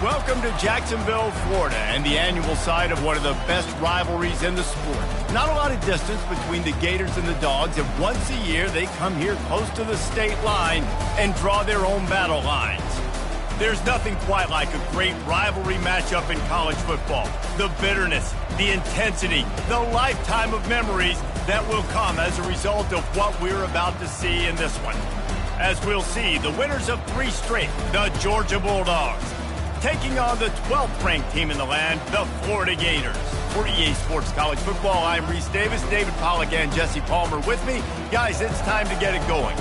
Welcome to Jacksonville, Florida, and the annual site of one of the best rivalries in the sport. Not a lot of distance between the Gators and the Dogs, and once a year they come here close to the state line and draw their own battle lines. There's nothing quite like a great rivalry matchup in college football. The bitterness, the intensity, the lifetime of memories that will come as a result of what we're about to see in this one. As we'll see, the winners of 3 straight, the Georgia Bulldogs, taking on the 12th-ranked team in the land, the Florida Gators. For EA Sports College Football, I'm Reese Davis, David Pollack, and Jesse Palmer with me. Guys, it's time to get it going.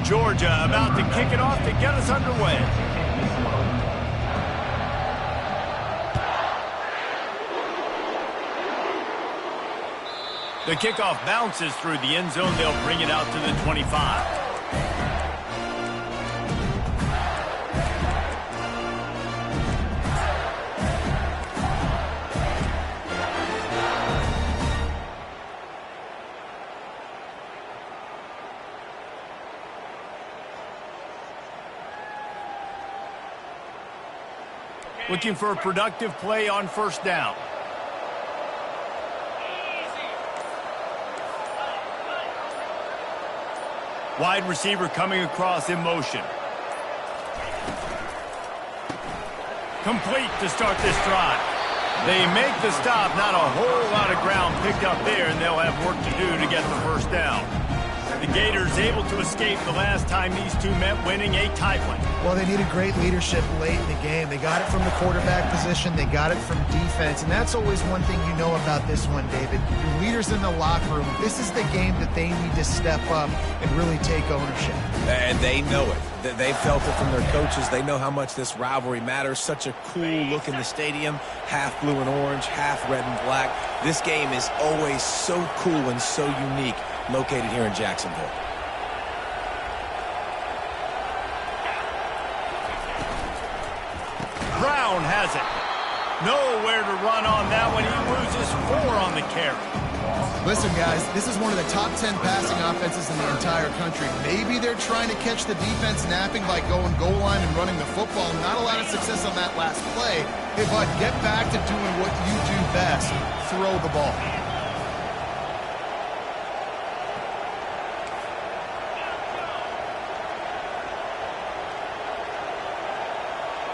Georgia about to kick it off to get us underway. The kickoff bounces through the end zone. They'll bring it out to the 25. Looking for a productive play on first down. Wide receiver coming across in motion. Complete to start this drive. They make the stop, not a whole lot of ground picked up there, and they'll have work to do to get the first down. The Gators able to escape the last time these two met, winning a tight one. Well, they needed great leadership late in the game. They got it from the quarterback position. They got it from defense. And that's always one thing you know about this one, David. Your leaders in the locker room, this is the game that they need to step up and really take ownership. And they know it. They felt it from their coaches. They know how much this rivalry matters. Such a cool look in the stadium. Half blue and orange, half red and black. This game is always so cool and so unique, located here in Jacksonville. Brown has it. Nowhere to run on that one. He loses 4 on the carry. Listen, guys, this is one of the top 10 passing offenses in the entire country. Maybe they're trying to catch the defense napping by going goal line and running the football. Not a lot of success on that last play. Hey, bud, get back to doing what you do best. Throw the ball.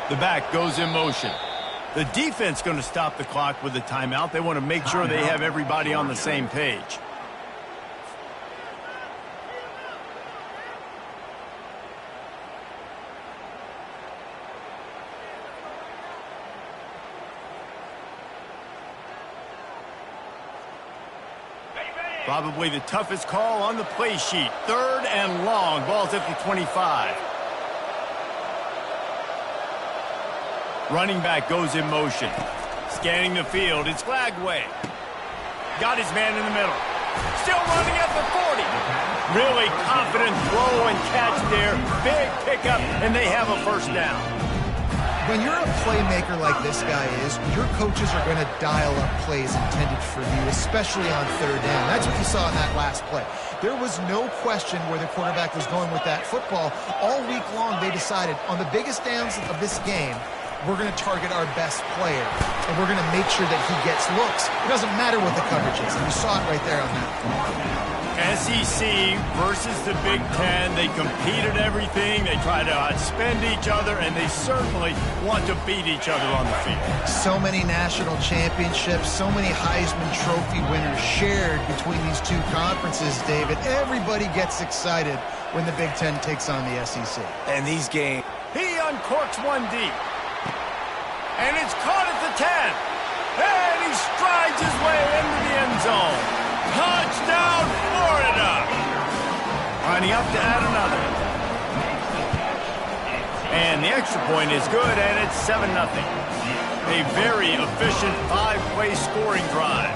The back goes in motion. The defense going to stop the clock with a timeout. They want to make sure they have everybody on the same page. Probably the toughest call on the play sheet. 3rd and long. Ball's at the 25. Running back goes in motion. Scanning the field. It's Flagway. Got his man in the middle. Still running at the 40. Really confident throw and catch there. Big pickup, and they have a first down. When you're a playmaker like this guy is, your coaches are going to dial up plays intended for you, especially on 3rd down. That's what you saw in that last play. There was no question where the quarterback was going with that football. All week long, they decided on the biggest downs of this game, we're going to target our best player, and we're going to make sure that he gets looks. It doesn't matter what the coverage is, and you saw it right there on that. SEC versus the Big Ten. They compete at everything. They try to outspend each other, and they certainly want to beat each other on the field. So many national championships, so many Heisman Trophy winners shared between these two conferences, David. Everybody gets excited when the Big Ten takes on the SEC. And these games... He uncorks one deep. And it's caught at the 10. And he strides his way into the end zone. Touchdown, Florida. Lining up to add another. And the extra point is good, and it's 7-0. A very efficient 5-play scoring drive.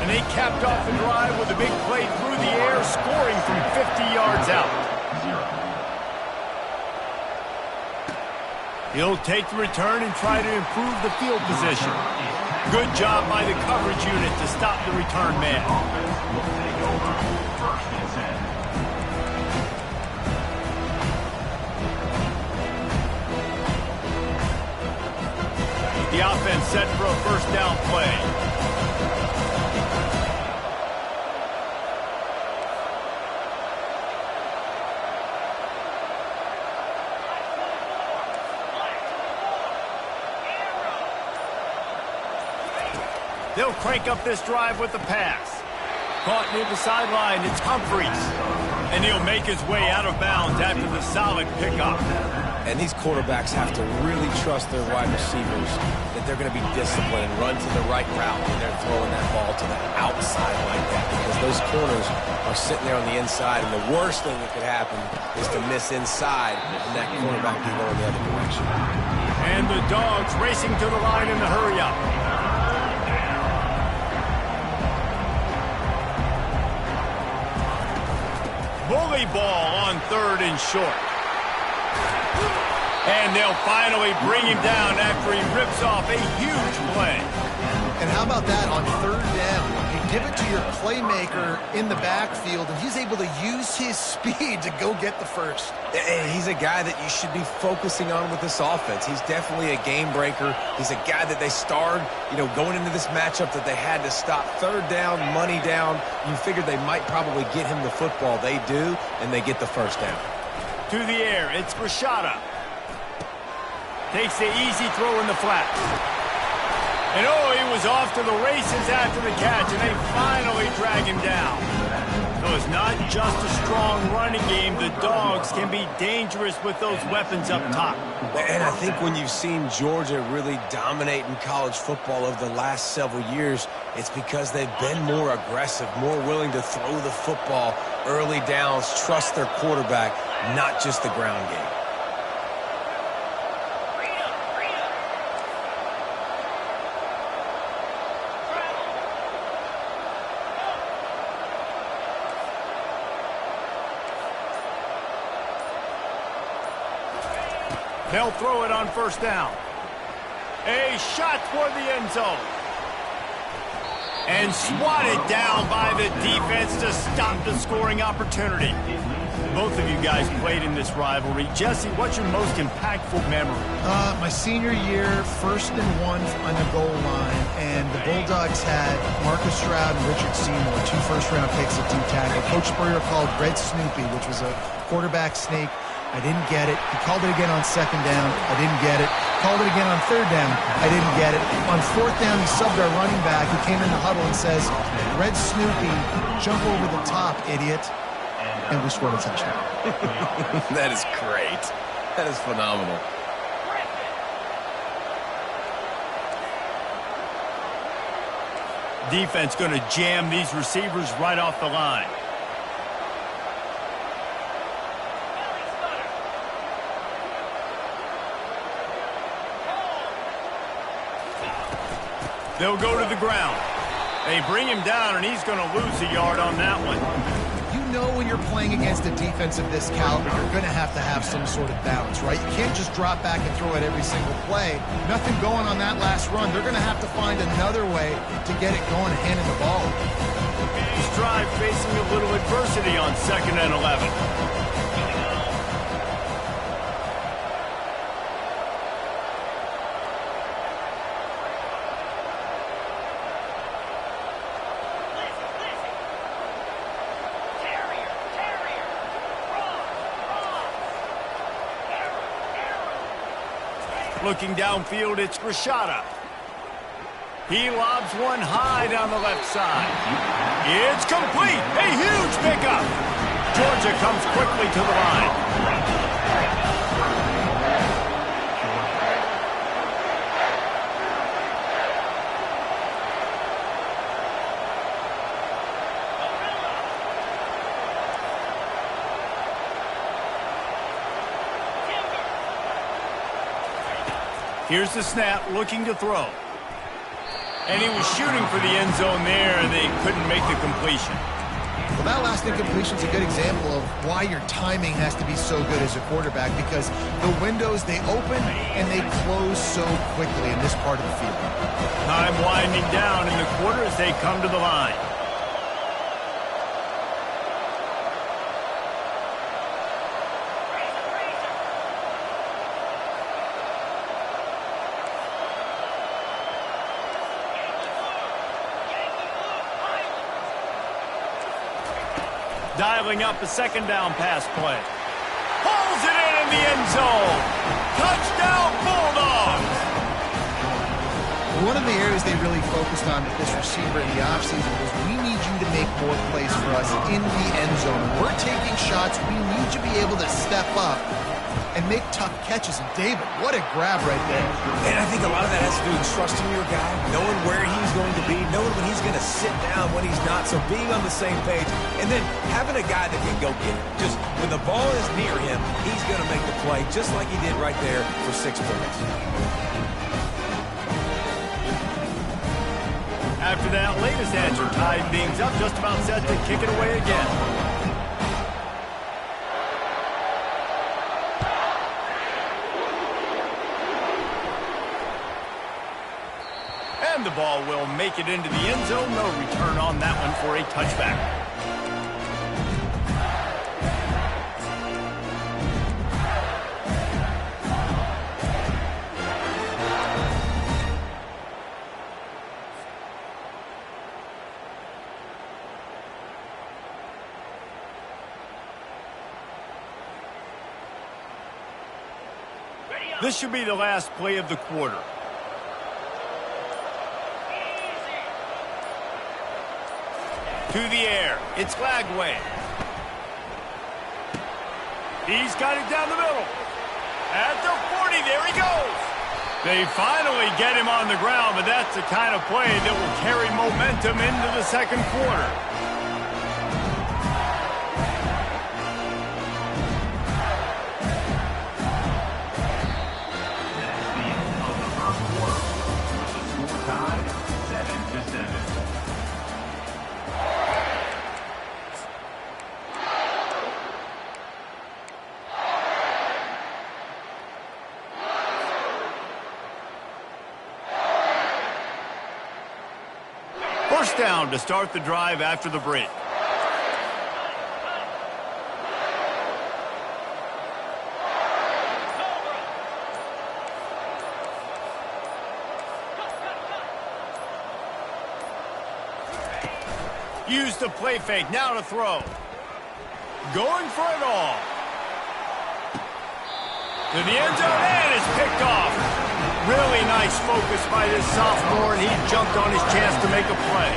And they capped off the drive with a big play through the air, scoring from 50 yards out. He'll take the return and try to improve the field position. Good job by the coverage unit to stop the return man. The offense set for a first down play. They'll crank up this drive with the pass. Caught near the sideline, it's Humphries. And he'll make his way out of bounds after the solid pickup. And these quarterbacks have to really trust their wide receivers that they're going to be disciplined and run to the right route when they're throwing that ball to the outside like that, because those corners are sitting there on the inside, and the worst thing that could happen is to miss inside and that quarterback can go in the other direction. And the Dogs racing to the line in the hurry-up. Bully ball on 3rd and short. And they'll finally bring him down after he rips off a huge play. And how about that on 3rd down? You give it to your playmaker in the backfield, and he's able to use his speed to go get the first. And he's a guy that you should be focusing on with this offense. He's definitely a game breaker. He's a guy that they starred, going into this matchup that they had to stop. 3rd down, money down. You figured they might probably get him the football. They do, and they get the first down. To the air, it's Rashada. Takes the easy throw in the flat. And he was off to the races after the catch, and they finally drag him down. So it's not just a strong running game. The Dogs can be dangerous with those weapons up top. And I think when you've seen Georgia really dominate in college football over the last several years, it's because they've been more aggressive, more willing to throw the football early downs, trust their quarterback, not just the ground game. They'll throw it on 1st down. A shot toward the end zone. And swatted down by the defense to stop the scoring opportunity. Both of you guys played in this rivalry. Jesse, what's your most impactful memory? My senior year, 1st and 1 on the goal line, and the Bulldogs had Marcus Stroud and Richard Seymour, 2 first-round picks at D-tackle. Coach Spurrier called Red Snoopy, which was a quarterback sneak. I didn't get it. He called it again on 2nd down. I didn't get it. Called it again on 3rd down. I didn't get it. On 4th down, he subbed our running back. He came in the huddle and says, Red Snoopy, jump over the top, idiot. And we scored a touchdown. That is great. That is phenomenal. Defense going to jam these receivers right off the line. They'll go to the ground. They bring him down, and he's going to lose a yard on that one. You know when you're playing against a defense of this caliber, you're going to have some sort of balance, right? You can't just drop back and throw it every single play. Nothing going on that last run. They're going to have to find another way to get it going and handing the ball. This drive facing a little adversity on 2nd and 11. Looking downfield, it's Rashada. He lobs one high down the left side. It's complete. A huge pickup. Georgia comes quickly to the line. Here's the snap, looking to throw. And he was shooting for the end zone there, and they couldn't make the completion. The Well, that last incompletion is a good example of why your timing has to be so good as a quarterback, because the windows, they open and they close so quickly in this part of the field. Time winding down in the quarter as they come to the line. Dialing up a second down pass play. Pulls it in the end zone. Touchdown, Bulldogs! One of the areas they really focused on with this receiver in the offseason was, we need you to make more plays for us in the end zone. We're taking shots. We need you to be able to step up and make tough catches. And David, what a grab right there. And I think a lot of that has to do with trusting your guy, knowing where he's going to be, knowing when he's going to sit down, when he's not. So being on the same page, and then having a guy that can go get it. Just when the ball is near him, he's going to make the play, just like he did right there for 6 points. After that latest answer tied things up, just about set to kick it away again. And the ball will make it into the end zone. No return on that one for a touchback. This should be the last play of the quarter. To the air. It's Lagway. He's got it down the middle. At the 40, there he goes. They finally get him on the ground, but that's the kind of play that will carry momentum into the second quarter. First down to start the drive after the break. Use the play fake, now to throw. Going for it all. To the end zone, and it's picked off. Really nice focus by this sophomore, and he jumped on his chance to make a play.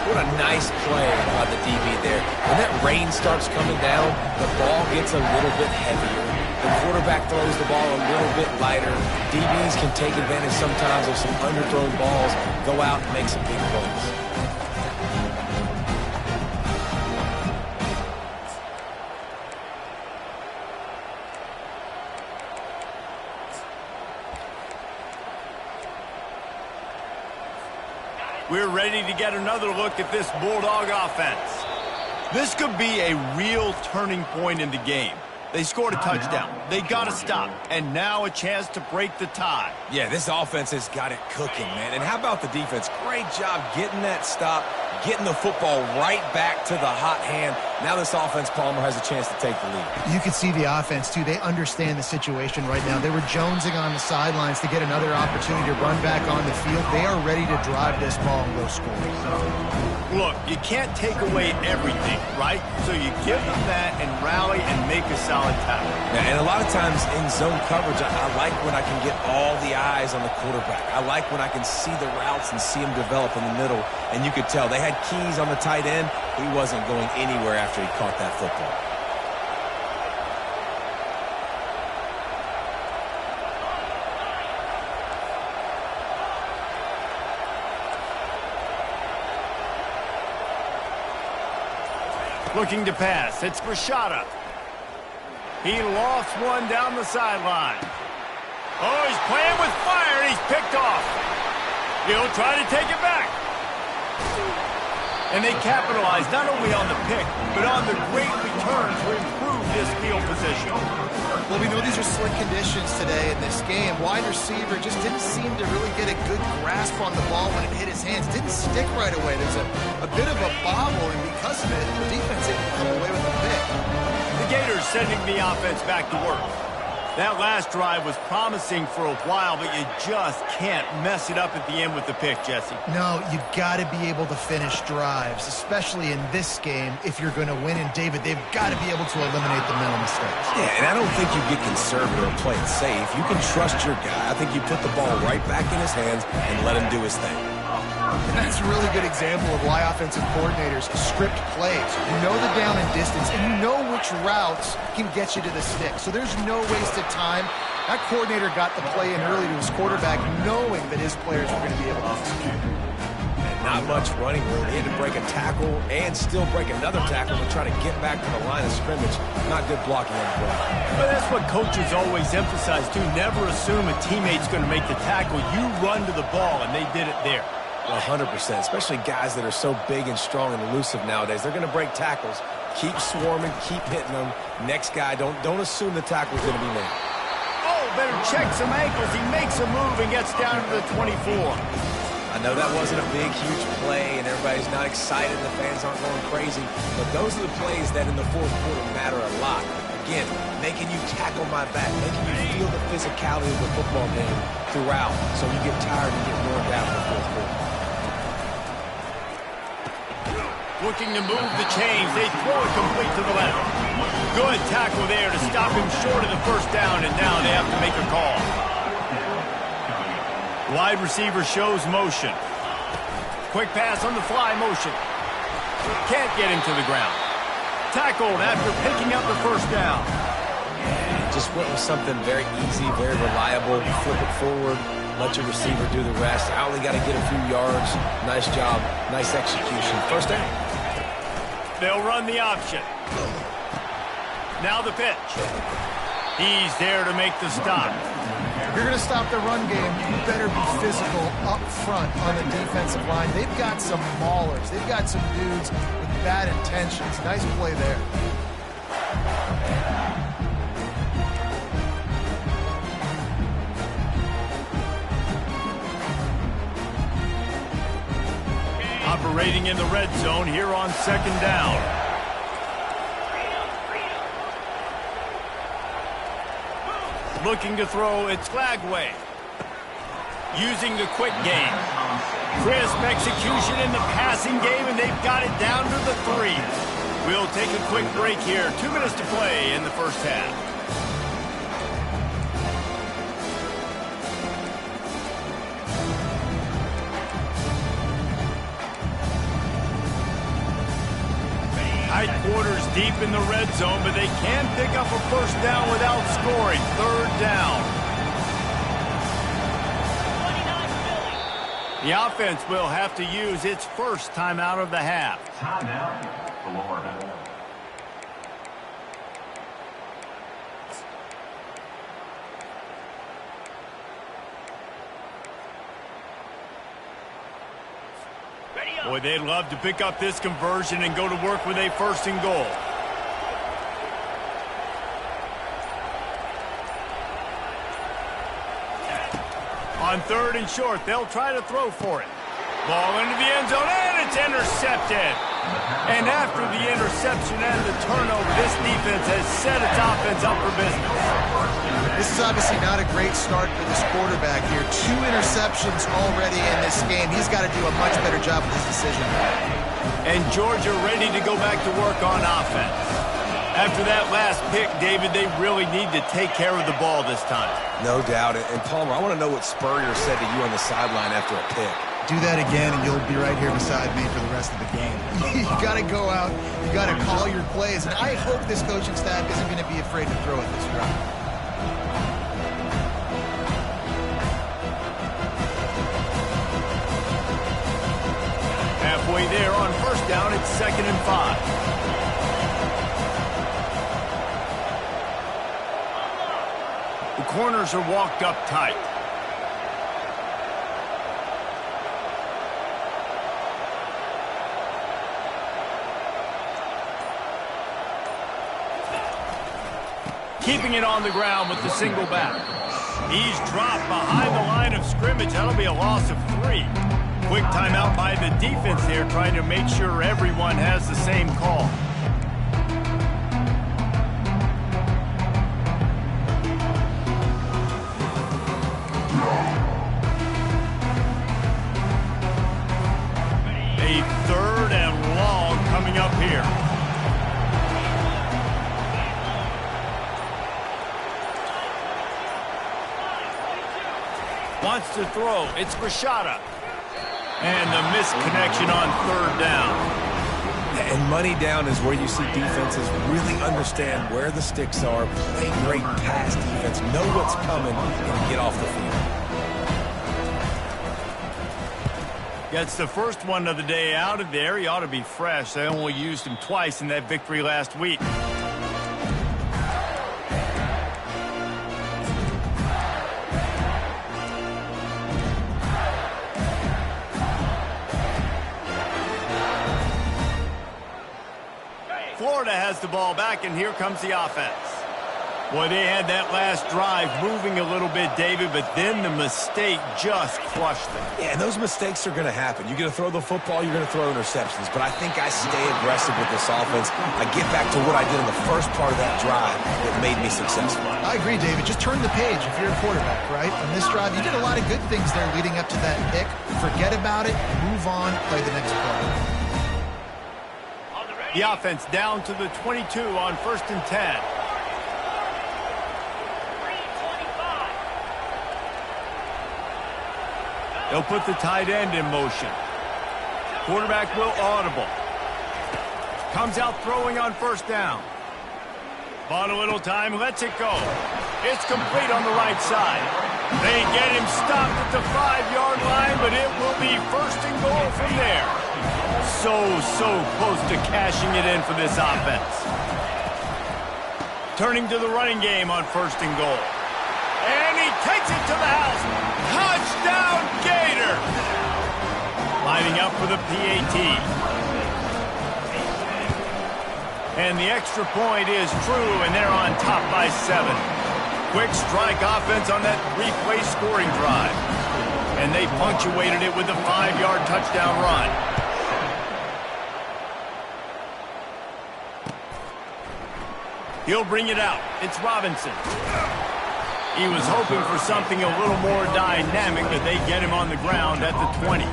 What a nice play by the DB there. When that rain starts coming down, the ball gets a little bit heavier. The quarterback throws the ball a little bit lighter. DBs can take advantage sometimes of some underthrown balls, go out and make some big plays. We're ready to get another look at this Bulldog offense. This could be a real turning point in the game. They scored a touchdown. They got to stop. And now a chance to break the tie. Yeah, this offense has got it cooking, man. And how about the defense? Great job getting that stop, getting the football right back to the hot hand. Now this offense, Palmer, has a chance to take the lead. You can see the offense, too. They understand the situation right now. They were jonesing on the sidelines to get another opportunity to run back on the field. They are ready to drive this ball and go score. Look, you can't take away everything, right? So you give them that and rally and make a solid tackle. Yeah, and a lot of times in zone coverage, I like when I can get all the eyes on the quarterback. I like when I can see the routes and see them develop in the middle. And you could tell they had keys on the tight end. He wasn't going anywhere after he caught that football. Looking to pass. It's Rashada. He lost one down the sideline. Oh, he's playing with fire, and he's picked off. He'll try to take it back. And they capitalized not only on the pick, but on the great return to improve this field position. Well, we know these are slick conditions today in this game. Wide receiver just didn't seem to really get a good grasp on the ball when it hit his hands. Didn't stick right away. There's a bit of a bobble, and because of it, the defense didn't come away with the pick. The Gators sending the offense back to work. That last drive was promising for a while, but you just can't mess it up at the end with the pick, Jesse. No, you got to be able to finish drives, especially in this game. If you're going to win, and David, they've got to be able to eliminate the mental mistakes. Yeah, and I don't think you get conservative and play it safe. You can trust your guy. I think you put the ball right back in his hands and let him do his thing. And that's a really good example of why offensive coordinators script plays. You know the down and distance, and you know which routes can get you to the stick. So there's no wasted time. That coordinator got the play in early to his quarterback, knowing that his players were going to be able to execute. And not much running room. He had to break a tackle and still break another tackle to try to get back to the line of scrimmage. Not good blocking on the play. But that's what coaches always emphasize, too. Never assume a teammate's going to make the tackle. You run to the ball, and they did it there. 100%, especially guys that are so big and strong and elusive nowadays. They're going to break tackles. Keep swarming, keep hitting them. Next guy, don't assume the tackle's going to be made. Oh, better check some ankles. He makes a move and gets down to the 24. I know that wasn't a big, huge play, and everybody's not excited, and the fans aren't going crazy, but those are the plays that in the fourth quarter matter a lot. Again, making you tackle my back, making you feel the physicality of the football game throughout, so you get tired and get worn down in the fourth quarter. Looking to move the chains. They throw it complete to the left. Good tackle there to stop him short of the first down, and now they have to make a call. Wide receiver shows motion. Quick pass on the fly motion. Can't get him to the ground. Tackled after picking up the first down. Just went with something very easy, very reliable. Flip it forward. Let your receiver do the rest. I only got to get a few yards. Nice job. Nice execution. First down. They'll run the option. Now the pitch. He's there to make the stop. If you're going to stop the run game, you better be physical up front on the defensive line. They've got some maulers. They've got some dudes with bad intentions. Nice play there. Operating in the red zone here on second down. Looking to throw, it's Flagway. Using the quick game. Crisp execution in the passing game, and they've got it down to the 3. We'll take a quick break here. 2 minutes to play in the first half. Tight quarters deep in the red zone, but they can pick up a first down without scoring. Third down. The offense will have to use its first timeout of the half. Timeout, Florida. Boy, they'd love to pick up this conversion and go to work with a first and goal. On third and short, they'll try to throw for it. Ball into the end zone, and it's intercepted. And after the interception and the turnover, this defense has set its offense up for business. This is obviously not a great start for this quarterback here. 2 interceptions already in this game. He's got to do a much better job with his decision. And Georgia ready to go back to work on offense. After that last pick, David, they really need to take care of the ball this time. No doubt. And Palmer, I want to know what Spurrier said to you on the sideline after a pick. Do that again, and you'll be right here beside me for the rest of the game. You got to go out. You got to call your plays. And I hope this coaching staff isn't going to be afraid to throw it this round. Halfway there on first down, it's 2nd and 5. The corners are walked up tight. keeping it on the ground with the single back. He's dropped behind the line of scrimmage. That'll be a loss of 3. Quick timeout by the defense here, trying to make sure everyone has the same call. A 3rd and long coming up here. Wants to throw. It's Rashada. And the missed connection on 3rd down. And money down is where you see defenses really understand where the sticks are, play great pass defense, know what's coming, and get off the field. Gets the first one of the day out of there. He ought to be fresh. They only used him twice in that victory last week. Florida has the ball back, and here comes the offense. Boy, they had that last drive moving a little bit, David, but then the mistake just crushed them. Yeah, and those mistakes are going to happen. You're going to throw the football, you're going to throw interceptions. But I think I stay aggressive with this offense. I get back to what I did in the first part of that drive that made me successful. I agree, David. Just turn the page if you're a quarterback, right? On this drive, you did a lot of good things there leading up to that pick. Forget about it, move on, play the next play. The offense down to the 22 on 1st and 10. They'll put the tight end in motion. Quarterback will audible. Comes out throwing on 1st down. Bought a little time, lets it go. It's complete on the right side. They get him stopped at the 5-yard line, but it will be 1st and goal from there. So close to cashing it in for this offense. Turning to the running game on 1st and goal. And he takes it to the house. Touchdown, Gator! Lining up for the PAT. And the extra point is true, and they're on top by 7. Quick strike offense on that 3-play scoring drive. And they punctuated it with a 5-yard touchdown run. He'll bring it out. It's Robinson. He was hoping for something a little more dynamic, but they get him on the ground at the 20.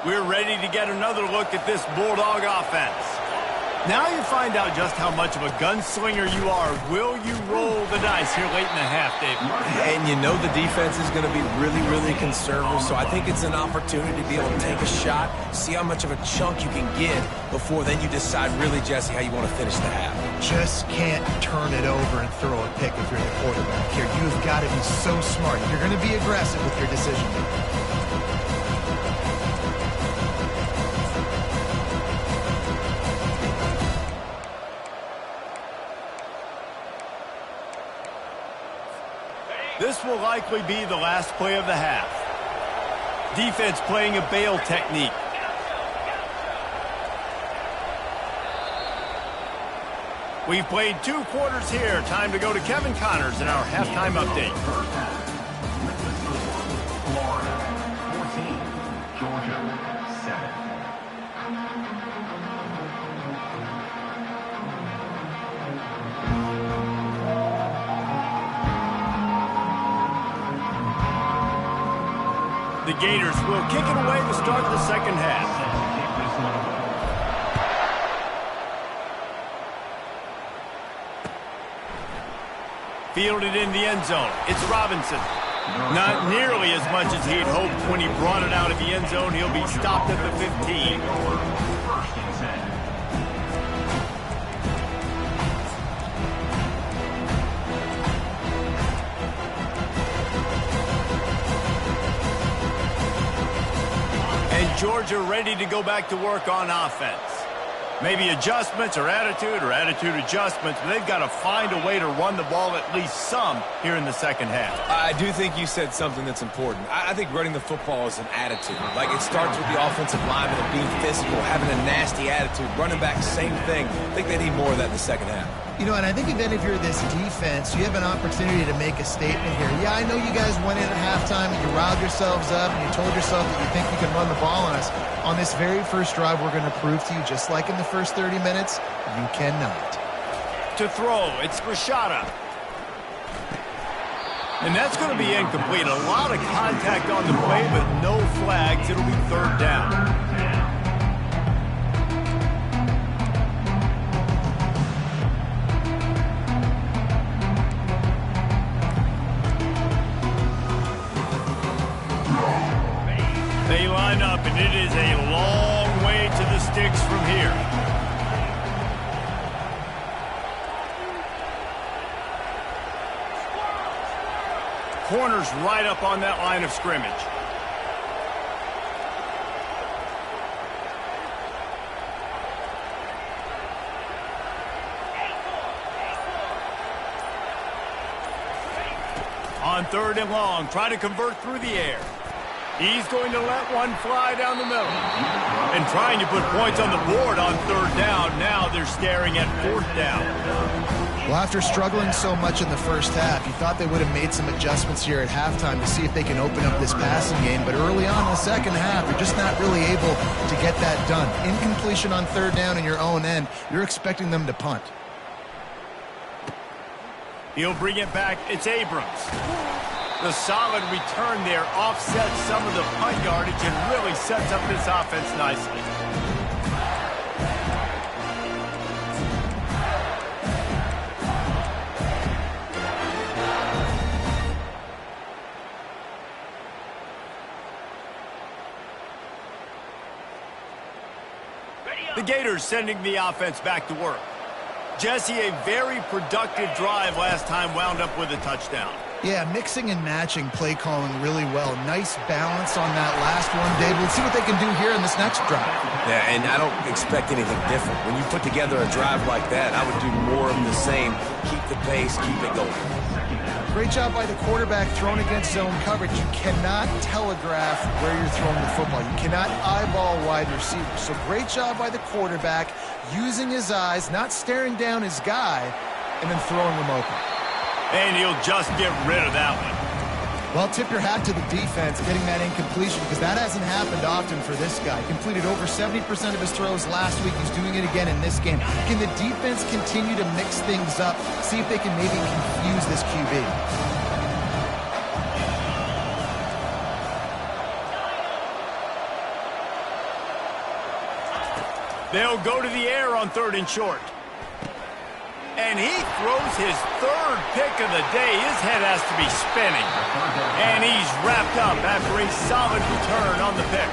We're ready to get another look at this Bulldog offense. Now you find out just how much of a gunslinger you are. Will you roll the dice here late in the half, Dave? And you know the defense is going to be really conservative, so I think it's an opportunity to be able to take a shot, see how much of a chunk you can get before then you decide really, Jesse, how you want to finish the half. Just can't turn it over and throw a pick if you're the quarterback here. You've got to be so smart. You're going to be aggressive with your decision making. This will likely be the last play of the half. Defense playing a bail technique. We've played 2 quarters here. Time to go to Kevin Connors in our halftime update. Florida 14, Georgia 7. The Gators will kick it away to start the second half. Fielded in the end zone. It's Robinson. Not nearly as much as he'd hoped when he brought it out of the end zone. He'll be stopped at the 15. And Georgia ready to go back to work on offense. Maybe adjustments or attitude adjustments, but they've got to find a way to run the ball at least some here in the second half. I do think you said something that's important. I think running the football is an attitude. Like, it starts with the offensive lineman and being physical, having a nasty attitude. Running back, same thing. I think they need more of that in the second half. You know, and I think even if you're this defense, you have an opportunity to make a statement here. Yeah, I know you guys went in at halftime and you riled yourselves up and you told yourself that you think you can run the ball on us. On this very first drive, we're going to prove to you, just like in the first 30 minutes, you cannot. To throw, it's Rashada. And that's going to be incomplete. A lot of contact on the play, but no flags. It'll be third down. They line up, and it is a long way to the sticks from here. Corner's right up on that line of scrimmage. On third and long, try to convert through the air. He's going to let one fly down the middle. And trying to put points on the board on third down. Now they're staring at fourth down. Well, after struggling so much in the first half, you thought they would have made some adjustments here at halftime to see if they can open up this passing game. But early on in the second half, you're just not really able to get that done. Incompletion on third down in your own end, you're expecting them to punt. He'll bring it back. It's Abrams. The solid return there offsets some of the punt yardage and really sets up this offense nicely. The Gators sending the offense back to work. Jesse, a very productive drive last time wound up with a touchdown. Yeah, mixing and matching play calling really well. Nice balance on that last one, David. Let's see what they can do here in this next drive. Yeah, and I don't expect anything different. When you put together a drive like that, I would do more of the same. Keep the pace, keep it going. Great job by the quarterback thrown against zone coverage. You cannot telegraph where you're throwing the football. You cannot eyeball wide receivers. So great job by the quarterback using his eyes, not staring down his guy, and then throwing him open. And he'll just get rid of that one. Well, tip your hat to the defense getting that incompletion, because that hasn't happened often for this guy. Completed over 70% of his throws last week. He's doing it again in this game. Can the defense continue to mix things up, see if they can maybe confuse this QB? They'll go to the air on third and short. And he throws his third pick of the day. His head has to be spinning. And he's wrapped up after a solid return on the pick.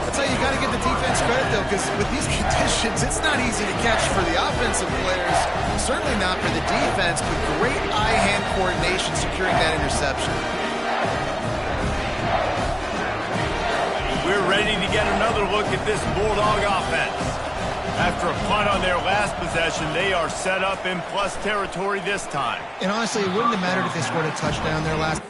That's how you got to give the defense credit, though, because with these conditions, it's not easy to catch for the offensive players. Certainly not for the defense, but great eye-hand coordination securing that interception. We're ready to get another look at this Bulldog offense. After a punt on their last possession, they are set up in plus territory this time. And honestly, it wouldn't have mattered if they scored a touchdown their last.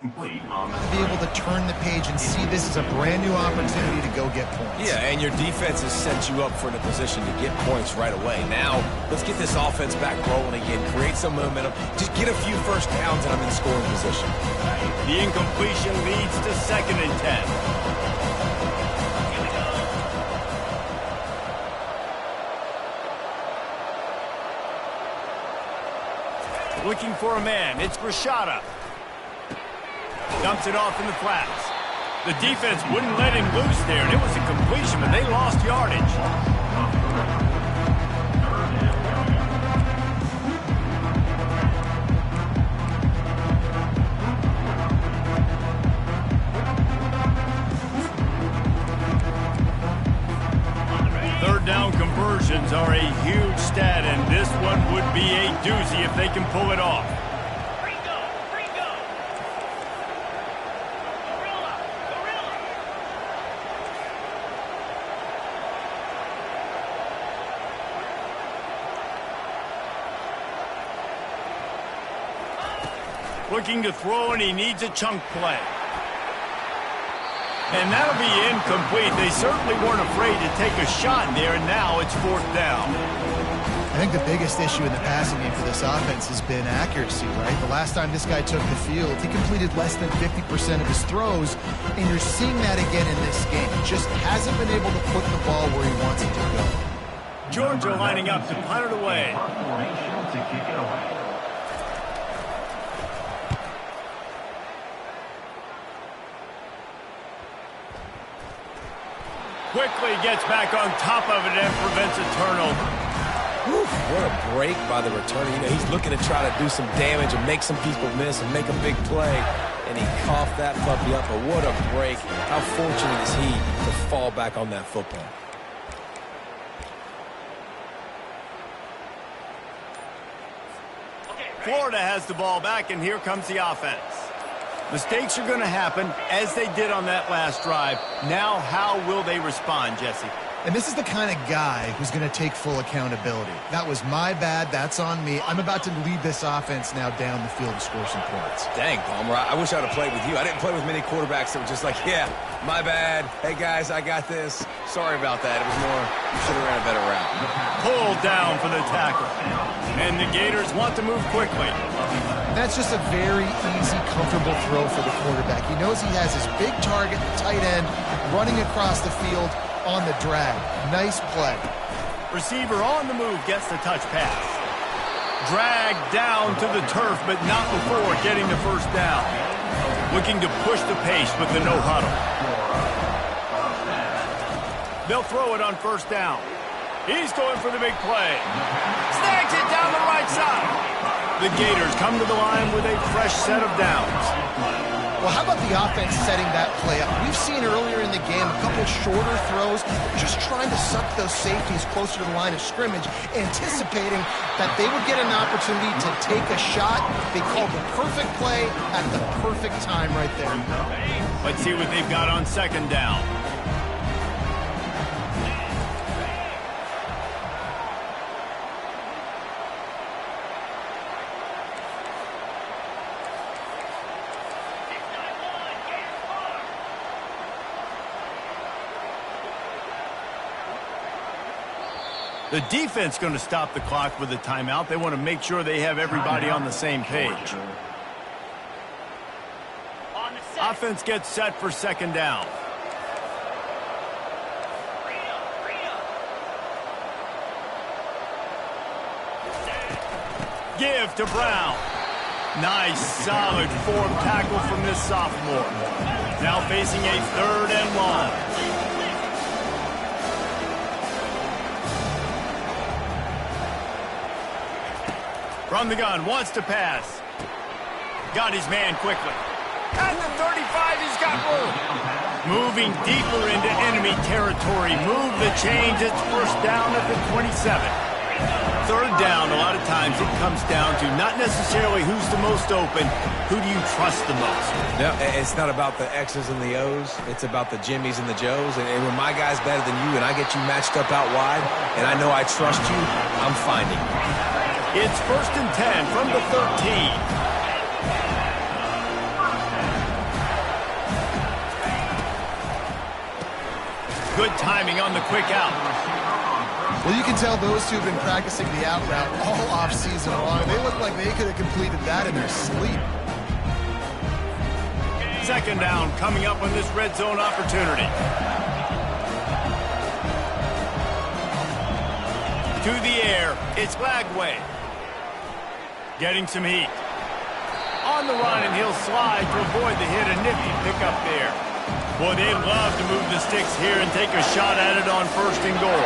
To be able to turn the page and see this as a brand new opportunity to go get points. Yeah, and your defense has set you up for a position to get points right away. Now, let's get this offense back rolling again, create some momentum, just get a few first downs, and I'm in scoring position. The incompletion leads to 2nd and 10. Looking for a man. It's Rashada. Dumps it off in the flats. The defense wouldn't let him loose there, and it was a completion, but they lost yardage. Third down conversions are a huge stat, and this one would be a doozy if they can pull it off. Looking to throw, and he needs a chunk play. And that'll be incomplete. They certainly weren't afraid to take a shot there, and now it's 4th down. I think the biggest issue in the passing game for this offense has been accuracy, right? The last time this guy took the field, he completed less than 50% of his throws, and you're seeing that again in this game. Just hasn't been able to put the ball where he wants it to go. Georgia lining up to punt it away. Formation to kick it away. Quickly gets back on top of it and prevents a turnover. Whew, what a break by the returner. You know, he's looking to try to do some damage and make some people miss and make a big play. And he coughed that puppy up. But what a break. How fortunate is he to fall back on that football. Florida has the ball back, and here comes the offense. Mistakes are going to happen, as they did on that last drive. Now, how will they respond, Jesse? And this is the kind of guy who's going to take full accountability. That was my bad. That's on me. I'm about to lead this offense now down the field and score some points. Dang, Palmer, I wish I would have played with you. I didn't play with many quarterbacks that were just like, yeah, my bad. Hey, guys, I got this. Sorry about that. It was more, you should have ran a better route. Pulled down for the tackle. And the Gators want to move quickly. That's just a very easy, comfortable throw for the quarterback. He knows he has his big target, the tight end, running across the field on the drag. Nice play. Receiver on the move gets the touch pass. Dragged down to the turf, but not before getting the first down. Looking to push the pace with the no huddle. They'll throw it on 1st down. He's going for the big play. Snags it down the right side. The Gators come to the line with a fresh set of downs. Well, how about the offense setting that play up? We've seen earlier in the game a couple shorter throws, just trying to suck those safeties closer to the line of scrimmage, anticipating that they would get an opportunity to take a shot. They called the perfect play at the perfect time right there. Let's see what they've got on 2nd down. The defense going to stop the clock with a timeout. They want to make sure they have everybody on the same page. Offense gets set for 2nd down. Give to Brown. Nice, solid form tackle from this sophomore. Now facing a 3rd and long. From the gun, wants to pass. Got his man quickly. At the 35, he's got room. Moving deeper into enemy territory. Move the chains. It's 1st down at the 27. 3rd down, a lot of times it comes down to not necessarily who's the most open, who do you trust the most? No, it's not about the X's and the O's. It's about the Jimmys and the Joes. And when my guy's better than you and I get you matched up out wide, and I know I trust you, I'm finding you. It's 1st and 10 from the 13. Good timing on the quick out. Well, you can tell those two have been practicing the out route all off-season long. They look like they could have completed that in their sleep. 2nd down coming up on this red zone opportunity. To the air, it's Lagway. Getting some heat. On the run, and he'll slide to avoid the hit. A nifty pickup there. Boy, they love to move the sticks here and take a shot at it on 1st and goal.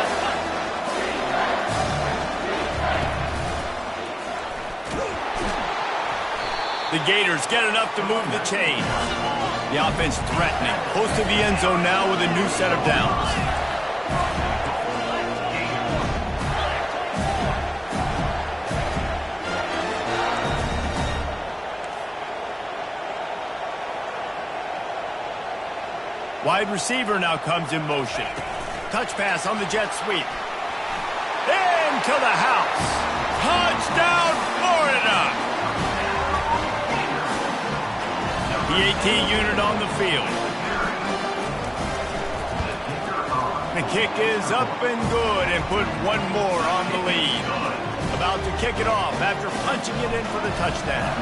The Gators get enough to move the chain. The offense threatening. Close to the end zone now with a new set of downs. Wide receiver now comes in motion. Touch pass on the jet sweep. Into the house. Touchdown, Florida! The 18 unit on the field. The kick is up and good and put one more on the lead. About to kick it off after punching it in for the touchdown.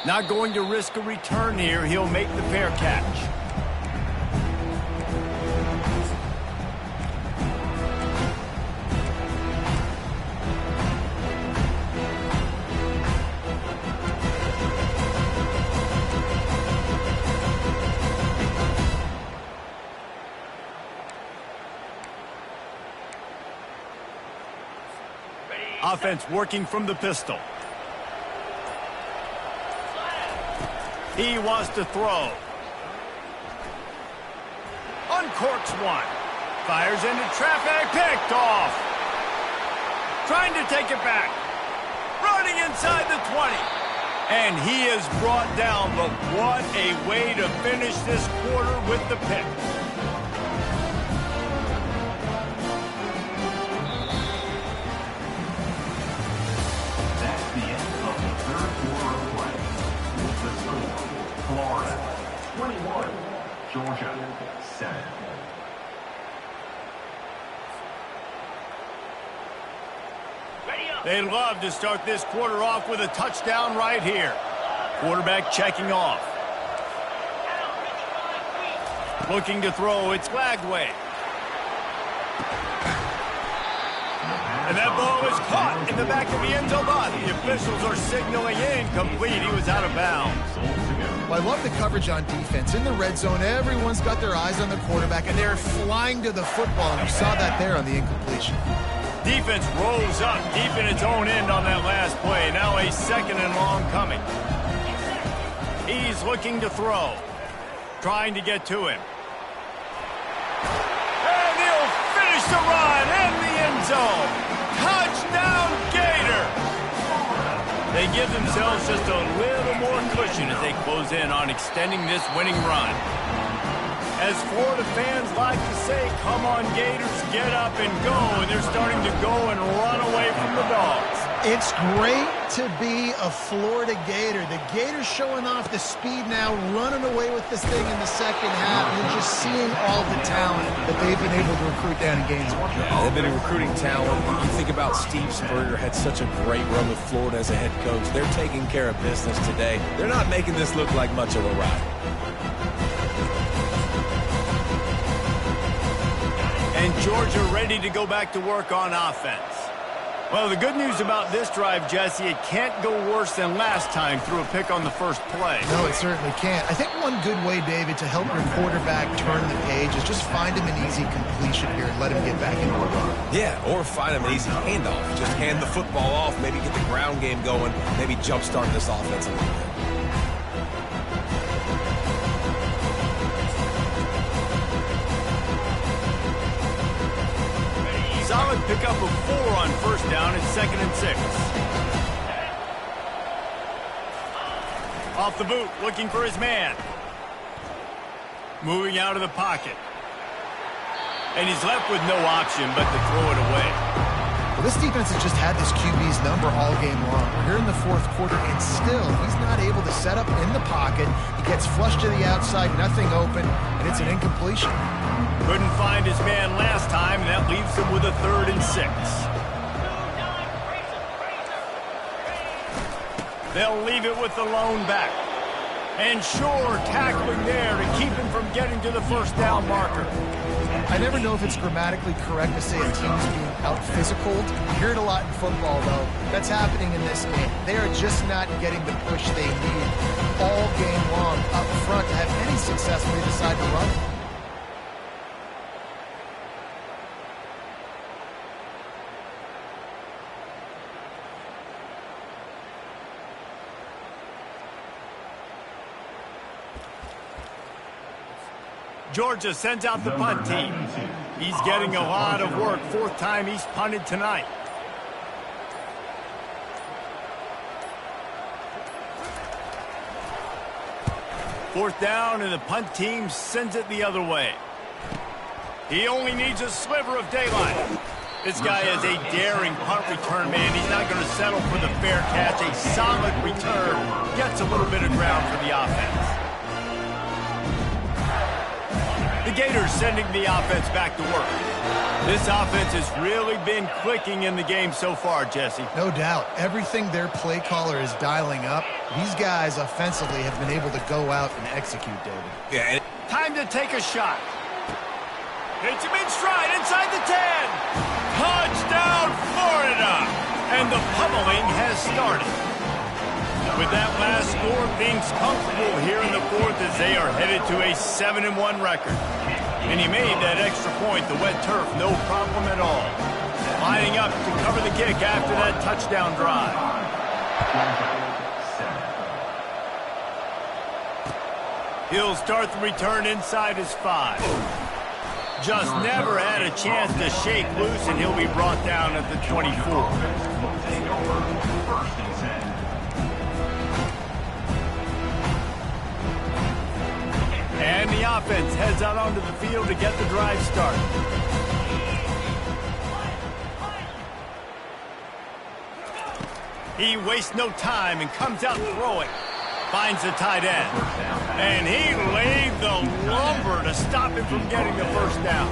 Not going to risk a return here. He'll make the fair catch. Offense working from the pistol. He wants to throw. Uncorks one. Fires into traffic. Picked off. Trying to take it back. Running inside the 20. And he is brought down, but what a way to finish this quarter with the pick. That's the end of the third quarter of play. The score, Florida 21, Georgia 7. They'd love to start this quarter off with a touchdown right here. Quarterback checking off. Looking to throw, it's Glagway. And that ball is caught in the back of the end zone. The officials are signaling incomplete. He was out of bounds. Well, I love the coverage on defense. In the red zone, everyone's got their eyes on the quarterback, and they're flying to the football. And you saw that there on the incompletion. Defense rolls up deep in its own end on that last play. Now a second and long coming. He's looking to throw. Trying to get to him. And he'll finish the run in the end zone. Touchdown, Gator! They give themselves just a little more cushion as they close in on extending this winning run. As Florida fans like to say, come on, Gators, get up and go. And they're starting to go and run away from the Dogs. It's great to be a Florida Gator. The Gators showing off the speed now, running away with this thing in the second half. You're just seeing all the talent that they've been able to recruit down in Gainesville. Yeah, they've been recruiting talent. You think about Steve Spurrier, had such a great run with Florida as a head coach. They're taking care of business today. They're not making this look like much of a ride. And Georgia ready to go back to work on offense. Well, the good news about this drive, Jesse, it can't go worse than last time through a pick on the first play. No, it certainly can't. I think one good way, David, to help your quarterback turn the page is just find him an easy completion here and let him get back into a run. Yeah, or find him an easy handoff. Just hand the football off, maybe get the ground game going, maybe jumpstart this offense a little bit. Solid pickup of 4 on first down. It's 2nd and 6. Off the boot, looking for his man. Moving out of the pocket. And he's left with no option but to throw it away. Well, this defense has just had this QB's number all game long. We're here in the fourth quarter, and still he's not able to set up in the pocket. He gets flushed to the outside, nothing open, and it's an incompletion. Couldn't find his man last time, and that leaves him with a 3rd and 6. They'll leave it with the lone back. And sure, tackling there to keep him from getting to the first down marker. I never know if it's grammatically correct to say a team is being out-physicaled. You hear it a lot in football, though. That's happening in this game. They are just not getting the push they need all game long up front to have any success when they decide to run it. Georgia sends out the punt team. He's getting a lot of work. 4th time he's punted tonight. 4th down, and the punt team sends it the other way. He only needs a sliver of daylight. This guy is a daring punt return man. He's not going to settle for the fair catch. A solid return gets a little bit of ground for the offense. The Gators sending the offense back to work. This offense has really been clicking in the game so far, Jesse. No doubt. Everything their play caller is dialing up, these guys offensively have been able to go out and execute, David. Yeah. Time to take a shot. Hits him in stride inside the 10. Touchdown, Florida! And the pummeling has started. With that last score, things comfortable here in the 4th as they are headed to a 7-1 record. And he made that extra point, the wet turf, no problem at all. Lining up to cover the kick after that touchdown drive. He'll start the return inside his 5. Just never had a chance to shake loose, and he'll be brought down at the 24. And the offense heads out onto the field to get the drive started. He wastes no time and comes out throwing. Finds the tight end. And he laid the lumber to stop him from getting the first down.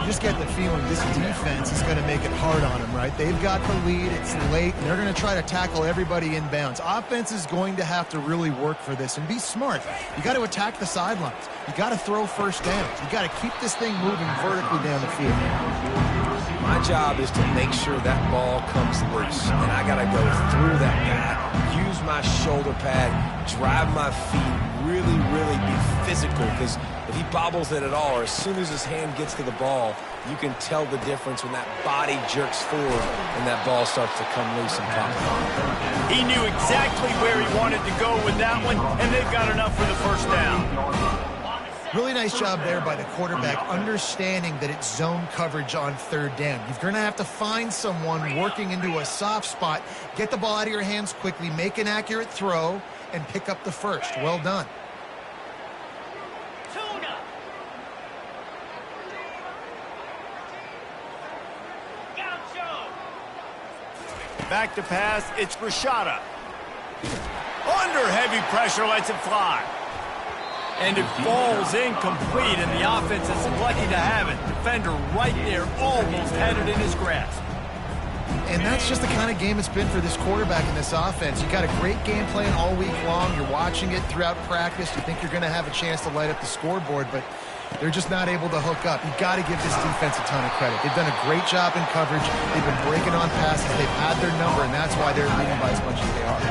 You just get the feeling this defense is going to make it hard on them, right? They've got the lead. It's late, and they're going to try to tackle everybody inbounds. Offense is going to have to really work for this and be smart. You got to attack the sidelines. You got to throw first downs. You got to keep this thing moving vertically down the field. My job is to make sure that ball comes loose, and I got to go through that guy, use my shoulder pad, drive my feet, really be physical, because if he bobbles it at all, or as soon as his hand gets to the ball, you can tell the difference when that body jerks forward and that ball starts to come loose and pop. He knew exactly where he wanted to go with that one, and they've got enough for the first down. Really nice job there by the quarterback, understanding that it's zone coverage on 3rd down. You're going to have to find someone working into a soft spot, get the ball out of your hands quickly, make an accurate throw, and pick up the first. Well done. Back to pass, it's Rashada. Under heavy pressure, lets it fly. And it falls incomplete, and the offense is lucky to have it. Defender right there, almost had it in his grasp. And that's just the kind of game it's been for this quarterback in this offense. You got a great game plan all week long. You're watching it throughout practice. You think you're going to have a chance to light up the scoreboard, but they're just not able to hook up. You've got to give this defense a ton of credit. They've done a great job in coverage. They've been breaking on passes. They've had their number, and that's why they're leading by as much as they are.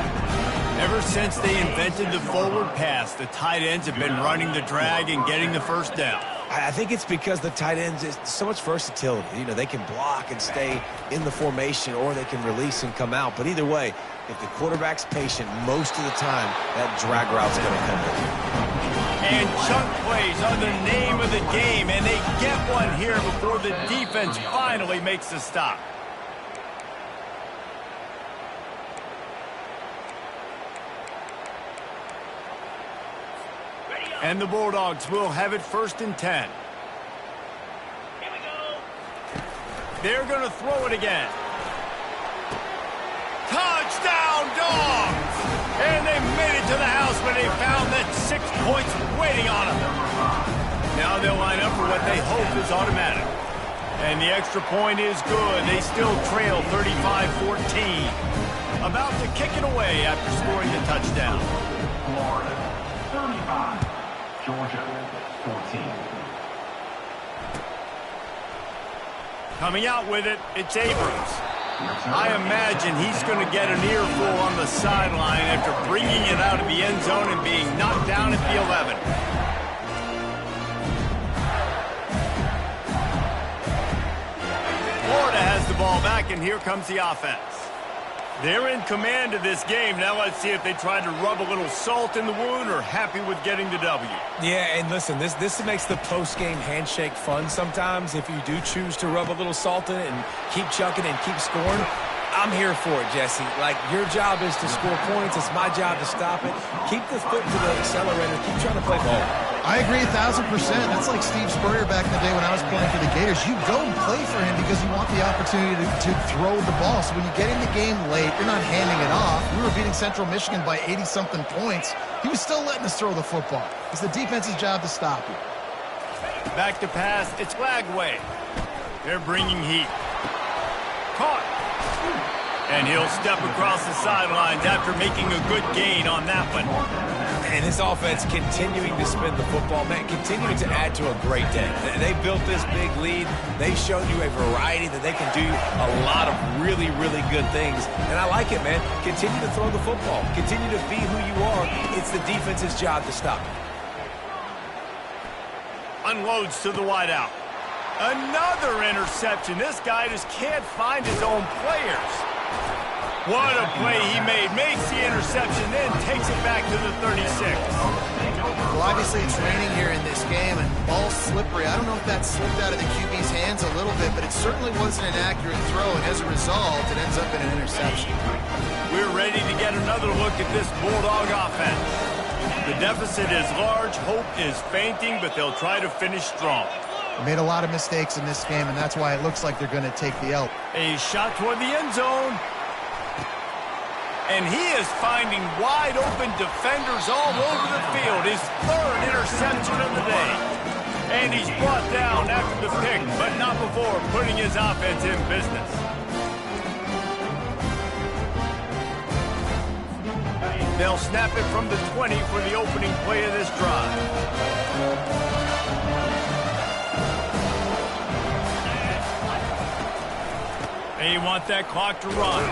Ever since they invented the forward pass, the tight ends have been running the drag and getting the first down. I think it's because the tight ends is so much versatility. You know, they can block and stay in the formation, or they can release and come out. But either way, if the quarterback's patient, most of the time, that drag route's going to come in. And chunk plays are the name of the game, and they get one here before the defense finally makes the stop. And the Bulldogs will have it 1st and 10. Here we go. They're going to throw it again. Touchdown, Dogs! And they made it to the house when they found that 6 points waiting on them. Now they'll line up for what they hope is automatic. And the extra point is good. They still trail 35-14. About to kick it away after scoring the touchdown. Florida, 35. Georgia, 14. Coming out with it, it's Abrams. I imagine he's going to get an earful on the sideline after bringing it out of the end zone and being knocked down at the 11. Florida has the ball back, and here comes the offense. They're in command of this game. Now let's see if they try to rub a little salt in the wound or happy with getting the W. Yeah, and listen, this makes the post-game handshake fun sometimes if you do choose to rub a little salt in it and keep chucking and keep scoring. I'm here for it, Jesse. Like, your job is to score points. It's my job to stop it. Keep the foot to the accelerator. Keep trying to play ball. I agree 1,000%. That's like Steve Spurrier back in the day when I was playing for the Gators. You go and play for him because you want the opportunity to throw the ball. So when you get in the game late, you're not handing it off. We were beating Central Michigan by 80-something points. He was still letting us throw the football. It's the defense's job to stop you. Back to pass. It's Lagway. They're bringing heat. Caught. And he'll step across the sidelines after making a good gain on that one. And his offense continuing to spin the football, man, continuing to add to a great day. They built this big lead. They showed you a variety that they can do a lot of really, really good things. And I like it, man. Continue to throw the football. Continue to be who you are. It's the defense's job to stop it. Unloads to the wideout. Another interception. This guy just can't find his own players. What a play he made. Makes the interception, then takes it back to the 36. Well, obviously it's raining here in this game, and ball's slippery. I don't know if that slipped out of the QB's hands a little bit, but it certainly wasn't an accurate throw, and as a result, it ends up in an interception. We're ready to get another look at this Bulldog offense. The deficit is large. Hope is fainting, but they'll try to finish strong. They made a lot of mistakes in this game, and that's why it looks like they're going to take the L. A shot toward the end zone. And he is finding wide-open defenders all over the field. His third interception of the day. And he's brought down after the pick, but not before putting his offense in business. They'll snap it from the 20 for the opening play of this drive. They want that clock to run.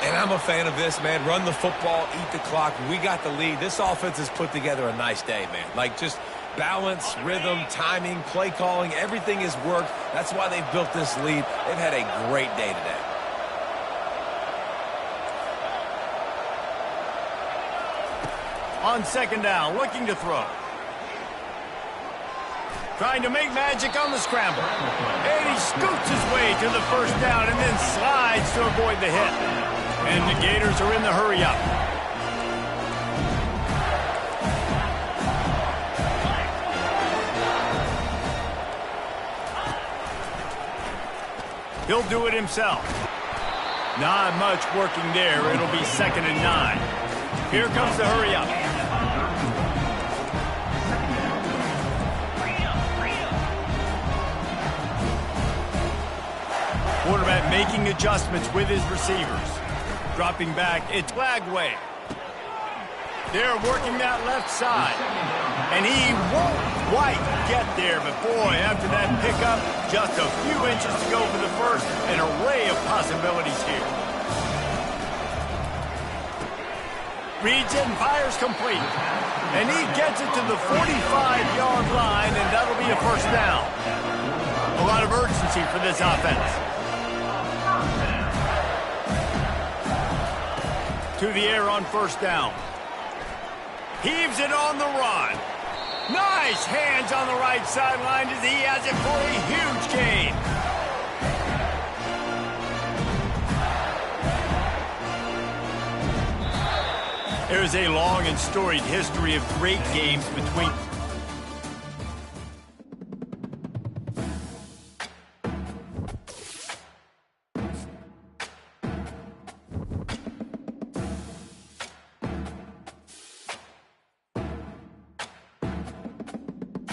And I'm a fan of this, man. Run the football, eat the clock. We got the lead. This offense has put together a nice day, man. Like, just balance, rhythm, timing, play calling, everything has worked. That's why they've built this lead. They've had a great day today. On second down, looking to throw. Trying to make magic on the scramble. And he scoots his way to the first down and then slides to avoid the hit. And the Gators are in the hurry-up. He'll do it himself. Not much working there. It'll be 2nd and 9. Here comes the hurry-up. Quarterback making adjustments with his receivers. Dropping back, it's Lagway. They're working that left side. And he won't quite get there, but boy, after that pickup, just a few inches to go for the first. An array of possibilities here. Reads it and fires complete. And he gets it to the 45-yard line, and that'll be a first down. A lot of urgency for this offense. To the air on first down. Heaves it on the run. Nice hands on the right sideline as he has it for a huge gain. There's a long and storied history of great games between